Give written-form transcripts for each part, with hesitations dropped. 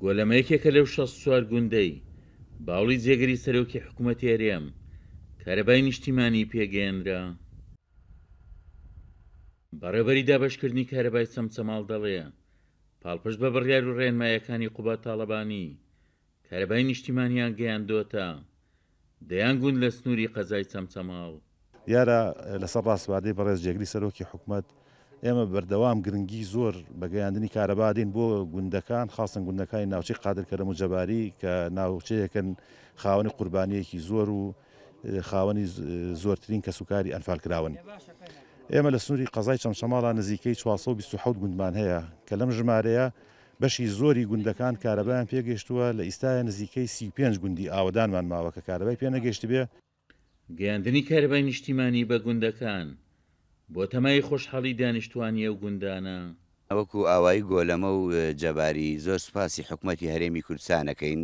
گۆلەمەیەکێکە لەو 64 گوندەی باوڵی جێگەری سەرۆکی حکوومەتی هەرێم کارەبای نیشتیمانی پێگەێنرا. بەڕێوەبەری دابەشکردنی کارەبای چەمچەماڵ دەڵێ پاڵپشت بە بڕیار و ڕێنمایەکانی قوبا تاڵەبانی کارەبای نیشتیمانیان گەیاندۆتە دەیان گوند لە سنووری قەزای چەمچەماڵ. یارە لەسەر ڕاستبادەی بەڕێز جێگری سەرۆکی حکوومەت ئێمە بەردەوام گرنگی زۆر بەگەیاندنی کارەبادین بۆ گوندەکان خاصن گوندەکانی ناوچەی قادرکەرەم و جەباری کە ناوچەیەکن خاوەنی قوربانیەکی زۆر و خاوەنی زۆرترین کە سوکاری ئەنفالکراون. ئێمە لە سنووری قەزای چەمچەماڵە نزیکەی 427 گوندمان هەیە کە لەم ژمارەیە بەشی زۆری گوندەکان کارەبایان پێگەشتووە لە ئیستایە نزیکەی 35 گوندی ئاوەدانمان ماوە کە کارەبای پێنەگەشت بێ. گەیاندنی کارەبای نیشتیمانی بە گوندەکان بۆ تەمای خۆشحاڵی دانیشتوانی ئەو گوندانە. ئەوەکو ئاوایی گۆلەمە و جەباری زۆر سوپاسی حکوومەتی هەرێمی کوردستانەکەین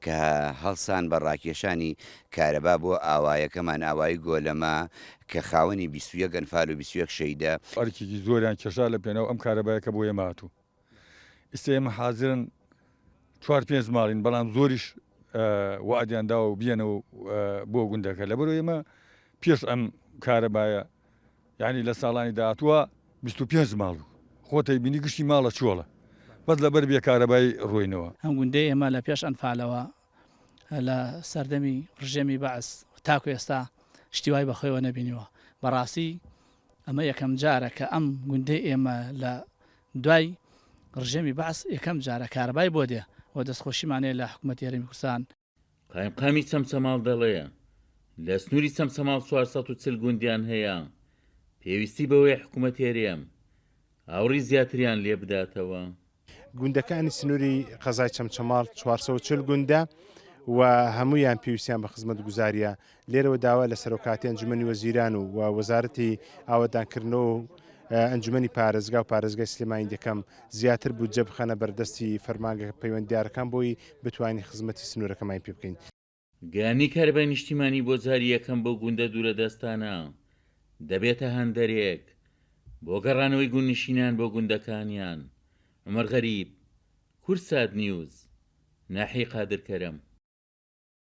کە هەڵسان بە ڕاکێشانی کارەبا بۆ ئاوایەکەمان ئاوایی گۆلەمە کە خاوەنی 21 ئەنفال و 21 شەیدە ئەرکێکی زۆریان کێشا لە پێنەوە ئەم کارەبایەکە بۆ ئێمە هاتوو. ئێستا ئێمە حازرن 4-5 ماڵین بەڵام زۆریش وعدیاندا و بێنەوە بۆ گوندەکە لەبەرەوە ئێمە پێش ئەم کارەبایە یعنی لە ساڵانی داهاتووە 25 ماڵ خۆتەی بینی گشتی ماڵە چۆڵە بەس لەبەر بێ کارەبای ڕۆینەوە. ئەم گوندەی ئێمە لە پێش ئەنفالەوە لە سەردەمی ڕژێمی بەعس تاکو ئێستا شتیوای بەخۆیەوە نەبینیوە. بەڕاستی ئەمە یەکەم جارە کە ئەم گوندەی ئێمە لە دوای ڕژێمی بەعس یەکەم جارە کارەبای بۆ دێ و دەستخۆشیمانەیە لە حکوومەتی هەرێمی کوردستان. قایمقامی چەمچەماڵ دەڵێ لە سنووری چەمچەماڵ 440 گوندیان هەیە پێویستی بەوەی حکوومەتی هەرێم ئاوڕی زیاتریان لێ بداتەوە. گوندەکانی سنووری قەزای چەمچەماڵ 440 گوندە و هەمویان پێویستیان بە خزمەت گوزاریە. لێرەوە داوا لە سەرۆکاتی ئەنجومەنی وەزیران و وەزارەتی ئاوەدانکردنەوە و ئەنجومەنی پارێزگا و پارێزگای سلێمانی دەکەم زیاتر بودجە بخەنە بەردەستی فەرمانگە پەیوەندیارەکان بۆی بتوانین خزمەتی سنوورەکەمان پێ بکەین. گەیاندنی کارەبای نیشتیمانی بۆ جاری یەکەم بۆ گوندە دوورە دەستانە دەبێتە هەندەرێک بۆ گەڕانەوەی گوندنشینان بۆ گوندەکانیان. عومەر غەریب، کورسات نیوز، ناحیی قادرکەرەم.